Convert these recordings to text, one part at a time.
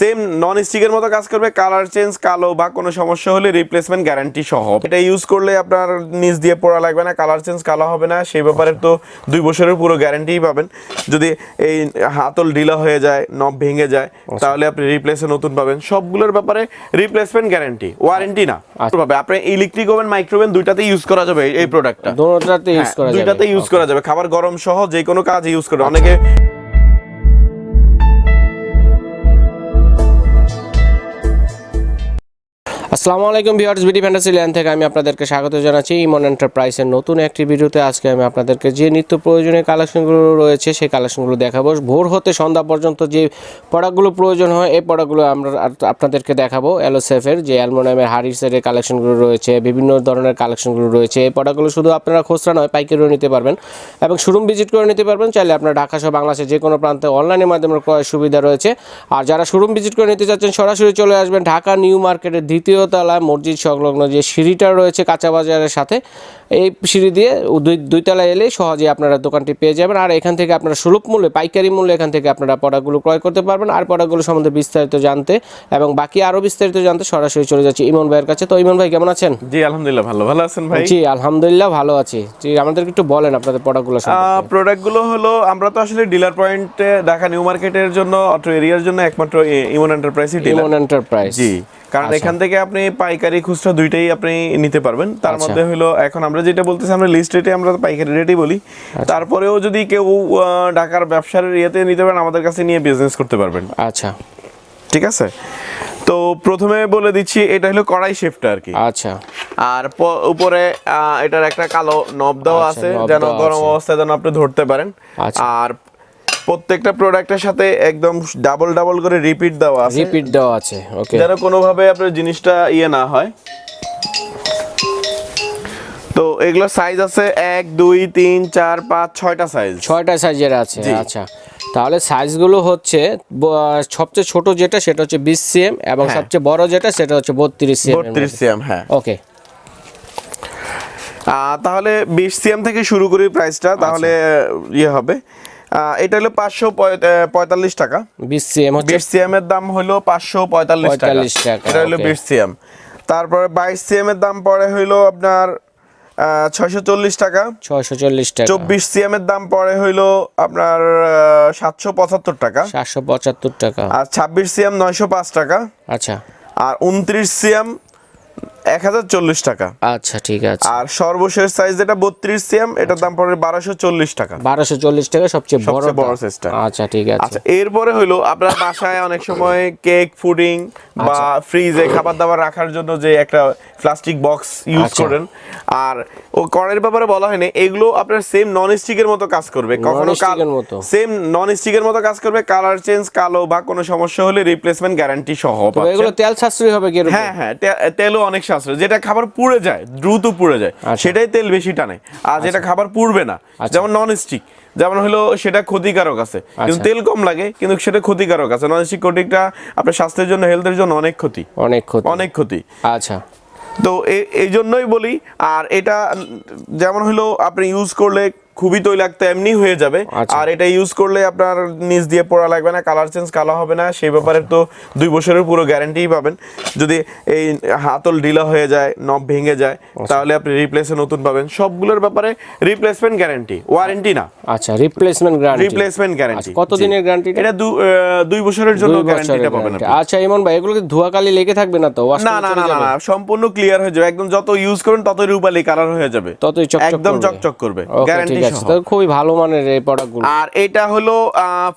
Same নন স্টিকের মতো কাজ করবে, কালার চেঞ্জ, কালো বা কোনো সমস্যা হলে রিপ্লেসমেন্ট গ্যারান্টি সহ। এটা ইউজ করলে আপনার নিচ দিয়ে পোড়া লাগবে না, কালার চেঞ্জ কালো হবে না, সেই ব্যাপারে তো 2 বছরের পুরো গ্যারান্টিই পাবেন। যদি এই হাতল ঢিলা হয়ে যায়, নব ভেঙে যায়, তাহলে আপনি রিপ্লেসে নতুন পাবেন। সবগুলোর ব্যাপারে রিপ্লেসমেন্ট গ্যারান্টি, ওয়ারেন্টি না। আপনি ইলেকট্রিক ওভেন, মাইক্রোওভেন দুইটাতে ইউজ করা যাবে এই প্রোডাক্টটা, দুইটাতে ইউজ করা যাবে। খাবার গরম সহ যে কোনো কাজে ইউজ করবে। অনেকে আসসালামু আলাইকুম ভিউয়ার্স, বিডি ফ্যান্টাসিল্যান্ড থেকে আমি আপনাদেরকে স্বাগত জানাচ্ছি ইমন এন্টারপ্রাইজের নতুন একটি ভিডিওতে। আজকে আমি আপনাদেরকে যে নিত্য প্রয়োজনীয় কালেকশনগুলো রয়েছে সেই কালেকশনগুলো দেখাবো। ভোর হতে সন্ধ্যা পর্যন্ত যে প্রোডাক্টগুলো প্রয়োজন হয় এই প্রোডাক্টগুলো আমরা আপনাদেরকে দেখাবো। এলোসেফের যে অ্যালুমিনিয়ামের হাড়ি সেটের কালেকশনগুলো রয়েছে, বিভিন্ন ধরনের কালেকশনগুলো রয়েছে। এই প্রোডাক্টগুলো শুধু আপনারা খুচরা নয় পাইকারিও নিতে পারবেন এবং শোরুম ভিজিট করে নিতে পারবেন। চাইলে আপনারা ঢাকা সহ বাংলাদেশের যে কোনো প্রান্তে অনলাইনের মাধ্যমে ক্রয়ের সুবিধা রয়েছে। আর যারা শোরুম ভিজিট করে নিতে চাচ্ছেন সরাসরি চলে আসবেন ঢাকা নিউ মার্কেটের দ্বিতীয় তলায় মসজিদ সংলগ্ন যে সিঁড়িটা রয়েছে কাঁচা বাজারের সাথে, এই সিঁড়ি দিয়ে দুই তলায় এলেই সহজেই আপনারা দোকানটি পেয়ে যাবেন। আর এখান থেকে আপনারা সুলভ মূল্যে, পাইকারি মূল্যে এখান থেকে আপনারা প্রোডাক্টগুলো ক্রয় করতে পারবেন। আর প্রোডাক্টগুলো সম্বন্ধে বিস্তারিত জানতে এবং বাকি আরও বিস্তারিত জানতে সরাসরি চলে যাচ্ছি ইমন ভাইয়ের কাছে। তো ইমন ভাই কেমন আছেন? জি আলহামদুলিল্লাহ, ভালো আছেন ভাই? জি আলহামদুলিল্লাহ ভালো আছি। জি আমাদেরকে একটু বলেন আপনাদের প্রোডাক্টগুলো সম্পর্কে। প্রোডাক্টগুলো হলো, আমরা তো আসলে ডিলার পয়েন্টে ঢাকা নিউ মার্কেটের জন্য, অটো এরিয়ার জন্য একমাত্র ইমন এন্টারপ্রাইজই ডিলার। ইমন এন্টারপ্রাইজ, জি, কারণ এখান থেকে আপনি পাইকারি খুচরা দুইটাই আপনি নিতে পারবেন। তার মধ্যে হলো এখন আমরা যেটা বলতেছি, আমরা লিস্ট রেটে, আমরা পাইকারি রেটেই বলি। তারপরেও যদি কেউ ঢাকার ব্যবসার ইয়েতে নিতে পারেন, আমাদের কাছে নিয়ে বিজনেস করতে পারবেন। আচ্ছা ঠিক আছে। তো প্রথমে বলে দিচ্ছি, এটা হলো কড়াই শেফটা আর কি। আচ্ছা। আর উপরে এটার একটা কালো নব দেওয়া আছে, যেন গরম অবস্থায় যেন আপনি ধরতে পারেন। আর প্রত্যেকটা প্রোডাক্টের সাথে একদম ডাবল করে রিপিট দেওয়া আছে, ওকে, যেন কোনোভাবে আপনার জিনিসটা ইয়ে না হয়। তো এগুলো সাইজ আছে 1 2 3 4 5 6টা সাইজ, 6টা সাইজের আছে। আচ্ছা, তাহলে সাইজগুলো হচ্ছে সবচেয়ে ছোট যেটা সেটা হচ্ছে 20 সিএম এবং সবচেয়ে বড় যেটা সেটা হচ্ছে 32 সিএম। হ্যাঁ, ওকে। তাহলে 20 সিএম থেকে শুরু করি প্রাইসটা, তাহলে ইয়ে হবে। এটা হলো 545 টাকা। 20 সিএম এর দাম হলো 545 টাকা। এটা হলো 20 সিএম। তারপরে 22 সিএম এর দাম পড়ে হইলো আপনার 640 টাকা। 24 সিএম এর দাম পড়ে হইলো আপনার 775 টাকা। আর 26 সিএম 905 টাকা। আচ্ছা। আর 29 সিএম 1040 টাকা। আচ্ছা, ঠিক আছে। আর সর্বশেষ সাইজ যেটা 32 সিএম, এটার দাম পড়ে 1240 টাকা। 1240 টাকা সবচেয়ে বড় সাইজটা। আচ্ছা, ঠিক আছে। আচ্ছা, এরপরে হলো আপনার বাসায় অনেক সময় কেক, পুডিং বা ফ্রিজে খাবার দাবার রাখার জন্য যে একটা প্লাস্টিক বক্স ইউজ করেন, আর ও কড়াইয়ের ব্যাপারে বলা হয়নি, এগুলো আপনার সেম নন স্টিকের মতো কাজ করবে। কখনো সেম নন স্টিকের মতো কাজ করবে, কালার চেঞ্জ, কালো বা কোনো সমস্যা হলে রিপ্লেসমেন্ট গ্যারান্টি সহ। এগুলো তেল সাশ্রয়ী হবে কি? হ্যাঁ, তেলও অনেক সাশ্রয়। যেটা খাবার পুড়ে যায়, দ্রুত পুড়ে যায়, সেটাই তেল বেশি টানে। আর যেটা খাবার পুড়বে না, যেমন নন স্টিক, যেমন হলো সেটা ক্ষতিকারক আছে, কিন্তু তেল কম লাগে, কিন্তু সেটা ক্ষতিকারক আছে। নন স্টিক কোটিংটা আপনার স্বাস্থ্যের জন্য, হেলথের জন্য অনেক ক্ষতি। আচ্ছা, তো এই জন্যই বলি। আর এটা যেমন হলো আপনি ইউজ করলে খুবই তৈলাক্ত এমনি হয়ে যাবে, আর এটা ইউজ করলে আপনার নিচ দিয়ে পোড়া লাগবে না, কালার চেঞ্জ কালো হবে না, সেই ব্যাপারে তো 2 বছরের পুরো গ্যারান্টিই পাবেন। যদি এই হাতল ঢিলা হয়ে যায়, নব ভেঙে যায়, তাহলে আপনি রিপ্লেসে নতুন পাবেন। সবগুলোর ব্যাপারে রিপ্লেসমেন্ট গ্যারান্টি, ওয়ারেন্টি না। আচ্ছা, রিপ্লেসমেন্ট গ্যারান্টি। কত দিনের গ্যারান্টি? এটা 2 বছরের জন্য গ্যারান্টিটা পাবেন আপনি। আচ্ছা ইমন ভাই, এগুলো কি ধোঁয়াকালি লেগে থাকবে না তো? না, সম্পূর্ণ ক্লিয়ার হয়ে যাবে। একদম যত ইউজ করবেন ততই রূপালি কালার হয়ে যাবে, ততই একদম চকচক করবে, গ্যারান্টি। খুবই ভালো মানের এই প্রোডাক্টগুলো। আর এটা হলো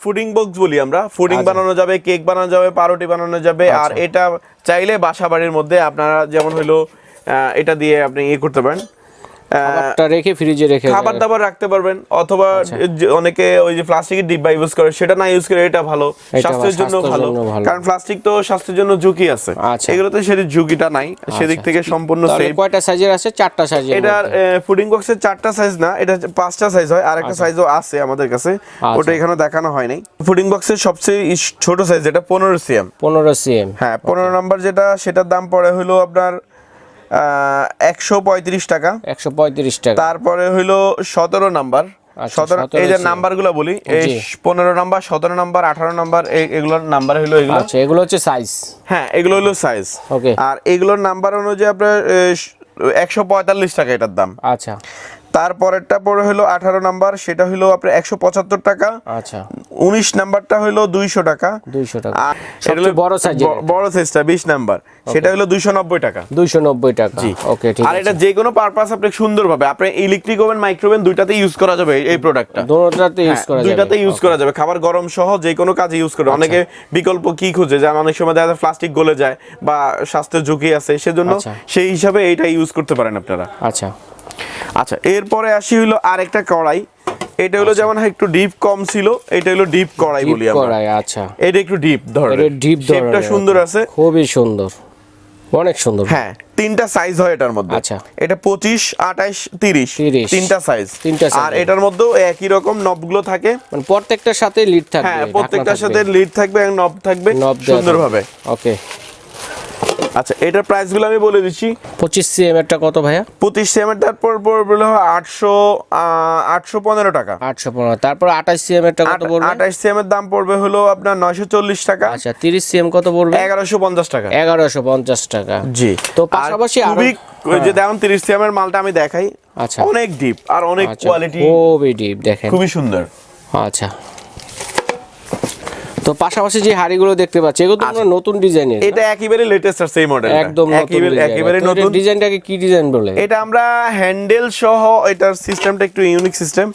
ফুডিং বক্স বলি আমরা। ফুডিং বানানো যাবে, কেক বানানো যাবে, পাউরুটি বানানো যাবে। আর এটা চাইলে বাসা বাড়ির মধ্যে আপনারা যেমন হলো এটা দিয়ে আপনি করতে পারেন, খাবারটা রেখে ফ্রিজে রেখে খাবার দাবার রাখতে পারবেন। অথবা অনেকে ওই যে প্লাস্টিকের ডিব্বা ইউজ করে, সেটা না ইউজ করে এটা ভালো, স্বাস্থ্যের জন্য ভালো। কারণ প্লাস্টিক তো স্বাস্থ্যের জন্য ঝুঁকি আছে, এগুলোতে সেদিক ঝুঁকিটা নাই, সেদিক থেকে সম্পূর্ণ সেফ। কয়টা সাইজের আছে? 4টা সাইজের। এটার ফুডিং বক্সের 4টা সাইজ না, এটা 5টা সাইজ হয়। আর একটা সাইজও আছে আমাদের কাছে, ওটা এখানে দেখানো হয় নাই। ফুডিং বক্সের সবচেয়ে ছোট সাইজ যেটা 15 সিএম। হ্যাঁ, 15 নাম্বার যেটা, সেটার দাম পড়ে হলো আপনার 135 টাকা। তারপরে হইলো 17 নাম্বার, আচ্ছা, 17 এই যে 17 নাম্বারগুলো বলি, এই 15 নাম্বার, 17 নাম্বার, 18 নাম্বার, এগুলোর নাম্বার হলো এগুলো। আচ্ছা, এগুলো হচ্ছে সাইজ। হ্যাঁ, এগুলো হলো সাইজ। ওকে। আর এগুলোর নাম্বার অনুযায়ী আপনার 145 টাকা এটার দাম। আচ্ছা। তারপরেরটা পড়ে হলো 18 নাম্বার, সেটা হলো আপনার 175 টাকা। আচ্ছা। 19 নাম্বারটা হলো 200 টাকা। 200 টাকা। আর এটা হলো বড় সাইজ, বড় সাইজটা 20 নাম্বার, সেটা হলো 290 টাকা। 290 টাকা। ওকে, ঠিক আছে। আর এটা যে কোনো পারপাস আপনি সুন্দরভাবে আপনি ইলেকট্রিক ওভেন, মাইক্রোওভেন দুইটাতে ইউজ করা যাবে এই প্রোডাক্টটা। দুটোটাতে ইউজ করা যাবে। দুইটাতে ইউজ করা যাবে, খাবার গরম সহ যে কোনো কাজে ইউজ করে। অনেকে বিকল্প কি খুঁজে, যেমন অনেক সময় দেখা যায় প্লাস্টিক গলে যায় বা স্বাস্থ্যের ঝুঁকি আছে, সেজন্য সেই হিসাবে এইটা ইউজ করতে পারেন আপনারা। আচ্ছা। আচ্ছা, এরপরে আসি হলো আরেকটা কড়াই। এটা হলো যেমন একটু ডিপ কম ছিল, এটা হলো ডিপ কড়াই বলি আমরা। কড়াই, আচ্ছা। এটা একটু ডিপ ধরনের, এটা ডিপ ধরনের, শেপটা সুন্দর আছে, খুবই সুন্দর, অনেক সুন্দর। হ্যাঁ, তিনটা সাইজ হয় এটার মধ্যে। আচ্ছা। এটা 25, 28, 30 তিনটা সাইজ। আর এটার মধ্যেও একই রকম নবগুলো থাকে, মানে প্রত্যেকটার সাথে লিড থাকবে। হ্যাঁ, প্রত্যেকটার সাথে লিড থাকবে এবং নব থাকবে সুন্দরভাবে। ওকে। আচ্ছা, এটার প্রাইসগুলো আমি বলে দিচ্ছি। 25 সিএম এরটা কত ভাইয়া? 25 সিএম এর তারপর পড়বে 815 টাকা। 815। তারপর 28 সিএম এরটা কত পড়বে? 28 সিএম এর দাম পড়বে হলো আপনার 940 টাকা। আচ্ছা, 30 সিএম কত পড়বে? 1150 টাকা। 1150 টাকা। জি। তো পাশাপাশি আরো যে দেখুন 30 সিএম এর মালটা আমি দেখাই। আচ্ছা। অনেক ডিপ আর অনেক কোয়ালিটি, খুবই ডিপ, দেখেন খুবই সুন্দর। আচ্ছা। তো পাশাপাশি যে হাড়িগুলো দেখতে পাচ্ছি, এগুলো তো আমরা নতুন ডিজাইনের। এটা একেবারে লেটেস্ট আছে এই মডেলটা, একদম একেবারে নতুন। ডিজাইনটাকে কি ডিজাইন বলে? এটা আমরা হ্যান্ডেল সহ, এটার সিস্টেমটা একটু ইউনিক সিস্টেম।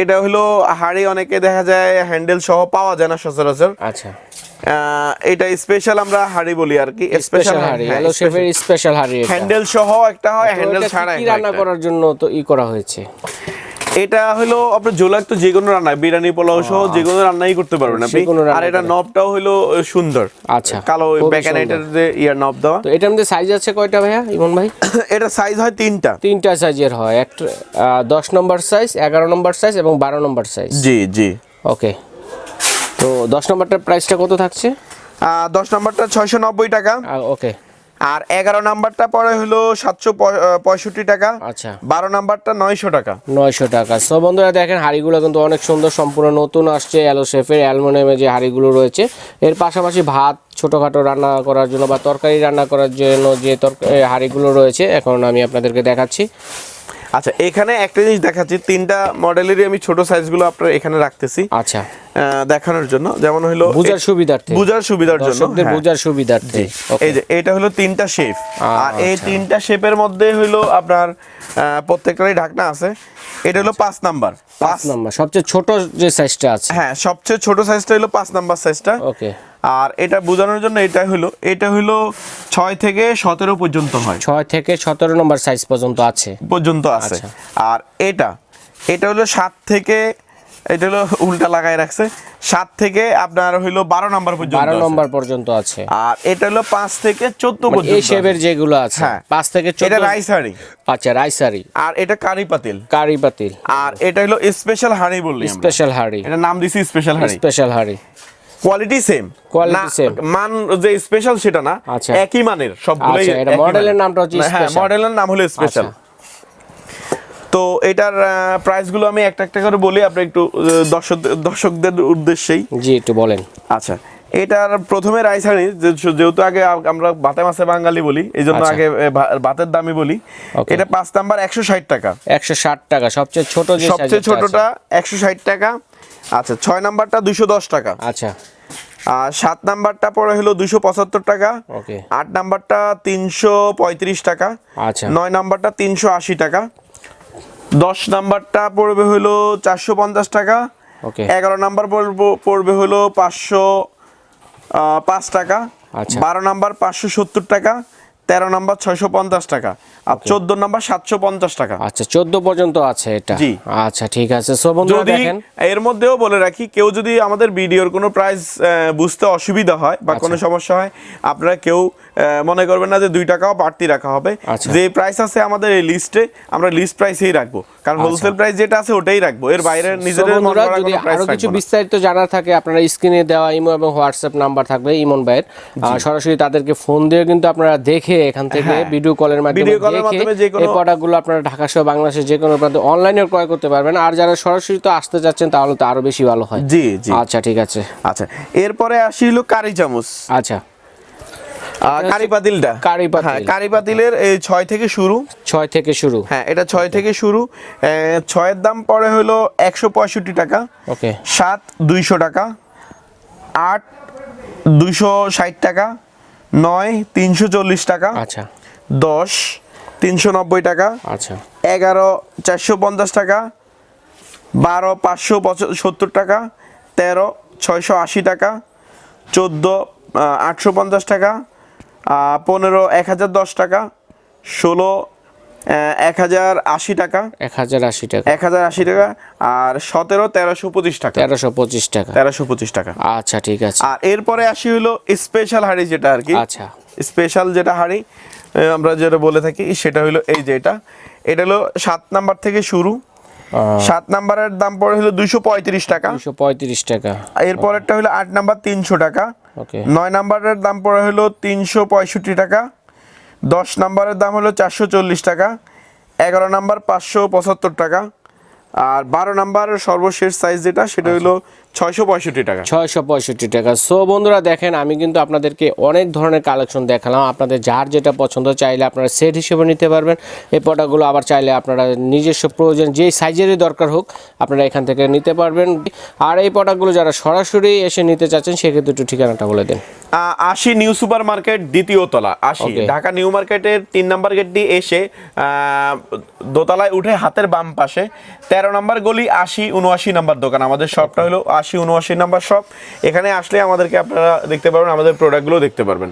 এটা হলো হাড়ি, অনেকে দেখা যায় হ্যান্ডেল সহ পাওয়া যায় না সচরাচর। আচ্ছা। এটা স্পেশাল আমরা হাড়ি বলি আর কি, স্পেশাল হাড়ি। হ্যালো শেফের স্পেশাল হাড়ি। হ্যান্ডেল সহ একটা হয়, হ্যান্ডেল ছাড়া। কি রান্না করার জন্য তো করা হয়েছে? এটা হলো আপনার জোলাক, তো যে কোনো রান্না, বিরিয়ানি, পোলাও সহ যে কোনো রান্নাই করতে পারবেন আপনি। আর এটা নবটাও হলো সুন্দর। আচ্ছা। কালো ব্যাকানাইটের যে ইয়ার নব দেওয়া। তো এটার মধ্যে সাইজ আছে কয়টা ভাইয়া ইমন ভাই? এটা সাইজ হয় তিনটা সাইজের হয়, একটা 10 নম্বর সাইজ, 11 নম্বর সাইজ এবং 12 নম্বর সাইজ। জি জি। ওকে। তো 10 নম্বরটার প্রাইসটা কত থাকছে? 10 নম্বরটা 690 টাকা। ওকে। আর 11 নাম্বারটা পড়ে হলো 765 টাকা। আচ্ছা। 12 নাম্বারটা 900 টাকা। 900 টাকা। সো বন্ধুরা দেখেন, হাঁড়িগুলো কিন্তু অনেক সুন্দর, সম্পূর্ণ নতুন আসছে অ্যালো শেফের অ্যালুমিনিয়ামের যে হাঁড়িগুলো রয়েছে। এর পাশাপাশি ভাত ছোটোখাটো রান্না করার জন্য বা তরকারি রান্না করার জন্য যে হাঁড়িগুলো রয়েছে এখন আমি আপনাদেরকে দেখাচ্ছি। আচ্ছা, এখানে একটা জিনিস দেখাচ্ছি, তিনটা মডেলেরই আমি ছোট সাইজগুলো আপনার এখানে রাখতেছি। আচ্ছা। দেখানোর জন্য, যেমন হলো বুঝার সুবিধার্থে, দর্শকদের বুঝার সুবিধার্থে। এই যে এটা হলো তিনটা শেপ, আর এই তিনটা শেপের মধ্যে হলো আপনার প্রত্যেকটারই ঢাকনা আছে। এটা হলো 5 নাম্বার। 5 নাম্বার সবচেয়ে ছোট যে সাইজটা আছে। হ্যাঁ, সবচেয়ে ছোট সাইজটা হলো 5 নাম্বার সাইজটা। ওকে। আর এটা বোঝানোর জন্য এটা হলো 6 থেকে 17 পর্যন্ত হয়। 6 থেকে 17 নম্বর সাইজ পর্যন্ত আছে। আর এটা হলো 7 থেকে, এটা হলো উল্টা লাগায় রাখছে, 7 থেকে আপনার হলো 12 নম্বর পর্যন্ত, 12 নম্বর পর্যন্ত আছে। আর এটা হলো 5 থেকে 14 পর্যন্ত এই শেপের যেগুলো আছে। 5 থেকে 14। এটা রাইস হাঁড়ি। আচ্ছা, রাইস হাঁড়ি। আর এটা কারি পাতিল। আর এটা হলো স্পেশাল হাঁড়ি বললি আমরা। স্পেশাল হাঁড়ি, এটা নাম দিছি স্পেশাল হাঁড়ি। কোয়ালিটি সেম, মান যে স্পেশাল সেটা না, একই মানের সবগুলোই। আচ্ছা, এটা মডেলের নামটা হচ্ছে স্পেশাল। হ্যাঁ, মডেলের নাম হলো স্পেশাল। তো এটার প্রাইসগুলো আমি একটা একটা করে বলি, আপনি একটু দর্শকদের উদ্দেশ্যেই। জি, একটু বলেন। আচ্ছা, এটার প্রথমে রাইস হাঁড়ি, যেহেতু আগে আমরা ভাতে মাছে বাঙালি বলি, এই জন্য আগে ভাতের দামই বলি। এটা 5 নাম্বার 160 টাকা। 160 টাকা সবচেয়ে ছোট, যে সবচেয়ে ছোটটা 160 টাকা। আচ্ছা, 6 নাম্বারটা 210 টাকা। আচ্ছা। আর 7 নাম্বারটা পড়ে হলো 275 টাকা। ওকে। 8 নাম্বারটা 335 টাকা। আচ্ছা। 9 নাম্বারটা 380 টাকা। 10 নাম্বারটা পড়বে হলো 450 টাকা। ওকে। 11 নাম্বার পড়বে হলো 505 টাকা। আচ্ছা। 12 নাম্বার 570 টাকা। 13 নাম্বার 650 টাকা। আর 14 নাম্বার 750 টাকা। আচ্ছা, 14 পর্যন্ত আছে এটা। জি। আচ্ছা, ঠিক আছে। সো বন্ধুরা দেখেন, এর মধ্যেও বলে রাখি, কেউ যদি আমাদের ভিডিওর কোনো প্রাইস বুঝতে অসুবিধা হয় বা কোনো সমস্যা হয়, আপনারা কেউ মনে করবেন না যে 2 টাকাও বাড়তি রাখা হবে। যে প্রাইস আছে আমাদের এই লিস্টে, আমরা লিস্ট প্রাইসেই রাখবো, কারণ হোলসেল প্রাইস যেটা আছে ওটাই রাখবো, এর বাইরে নিজেদের মন করা কোনো প্রাইস রাখবো না। কিছু বিস্তারিত জানার থাকে আপনারা স্ক্রিনে দেওয়া ইমো এবং হোয়াটসঅ্যাপ নাম্বার থাকবে ইমন ভাইয়ের, সরাসরি তাদেরকে ফোন দিয়ে কিন্তু আপনারা দেখে এখান থেকে ভিডিও কলের মাধ্যমে দেখে এই প্রোডাক্টগুলো আপনারা ঢাকা সহ বাংলাদেশের যে কোনো প্রান্তে অনলাইনে ক্রয় করতে পারবেন। আর যারা সরাসরি তো আসতে যাচ্ছেন তাহলে তো আরো বেশি ভালো হয়। জি জি, আচ্ছা ঠিক আছে। আচ্ছা, এরপরে আসি হলো কারি চামচ। আচ্ছা, কারি পাতিলটা, হ্যাঁ কারি পাতিলের এই 6 থেকে শুরু, 6 থেকে শুরু, হ্যাঁ এটা 6 থেকে শুরু। 6 এর দাম পড়ে হলো 165 টাকা, ওকে। 7 200 টাকা, 8 260 টাকা, 9 340 টাকা, আচ্ছা, 10 390 টাকা, আচ্ছা, 11 450 টাকা, 12 570 টাকা, 13 680 টাকা, 14 850 টাকা, 15 1010 টাকা, 16 1080 টাকা, 1080 টাকা, 1080 টাকা, আর 17 1325 টাকা, 1325 টাকা। আচ্ছা ঠিক আছে। আর এরপরে আসি হলো স্পেশাল হাঁড়ি, যেটা আর কি, আচ্ছা স্পেশাল যেটা হাঁড়ি আমরা যেটা বলে থাকি, সেটা হলো এই যে এটা হলো 7 নাম্বার থেকে শুরু। 7 নাম্বারের দাম পড়ে হলো 235 টাকা, 235 টাকা। এরপরেরটা হলো 8 নাম্বার 300 টাকা, ওকে। 9 নাম্বারের দাম পড়ে হলো 365 টাকা, 10 নাম্বারের দাম হলো 440 টাকা, 11 নাম্বার 575 টাকা, আর 12 নাম্বারের সর্বশেষ সাইজ যেটা, সেটা হলো 665 টাকা, 665 টাকা। সো বন্ধুরা দেখেন, আমি কিন্তু আপনাদেরকে অনেক ধরনের কালেকশন দেখালাম, আপনাদের যার যেটা পছন্দ চাইলে আপনারা সেট হিসেবে নিতে পারবেন এই প্রোডাক্টগুলো, আবার চাইলে আপনারা নিজস্ব প্রয়োজন যেই সাইজেরই দরকার হোক আপনারা এখান থেকে নিতে পারবেন। আর এই প্রোডাক্টগুলো যারা সরাসরি এসে নিতে চাচ্ছেন সেক্ষেত্রে একটু ঠিকানাটা বলে দেন। 80 নিউ সুপার মার্কেট, দ্বিতীয় তলা, 80 ঢাকা নিউ মার্কেটের 3 নাম্বার গেট দিয়ে এসে দোতলায় উঠে হাতের বাম পাশে 13 নাম্বার গলি, 80 79 নাম্বার দোকান। আমাদের শপটা হলো 80 79 নাম্বার শপ। এখানে আসলে আমাদেরকে আপনারা দেখতে পারবেন, আমাদের প্রোডাক্টগুলো দেখতে পারবেন।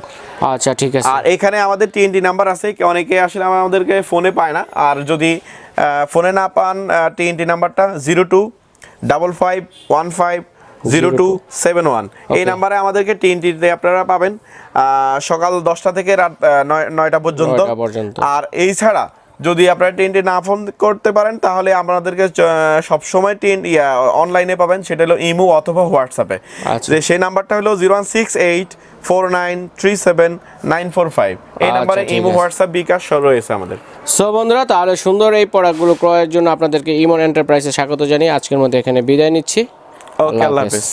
আচ্ছা ঠিক আছে। আর এখানে আমাদের TNT নাম্বার আছে, অনেকে আসলে আমাদেরকে ফোনে পায় না, আর যদি ফোনে না পান TNT নাম্বারটা 02 55 15 0271, এই নাম্বারে আমাদেরকে TNT-তে আপনারা পাবেন সকাল 10টা থেকে রাত 9টা পর্যন্ত। আর এই ছাড়া যদি আপনারা TNT না ফোন করতে পারেন তাহলে আপনাদেরকে সবসময় অনলাইনে পাবেন, সেটা হলো ইমো অথবা হোয়াটসঅ্যাপে। যে সেই নাম্বারটা হলো 01684937945, এই নাম্বারে ইমো হোয়াটসঅ্যাপ বিকাশ রয়েছে আমাদের। সো বন্ধুরা, তাহলে সুন্দর এই প্রোডাক্টগুলো ক্রয়ের জন্য আপনাদেরকে ইমন এন্টারপ্রাইজে স্বাগত জানিয়ে আজকের মধ্যে এখানে বিদায় নিচ্ছি। ওকে, আল্লাহ হাফেজ।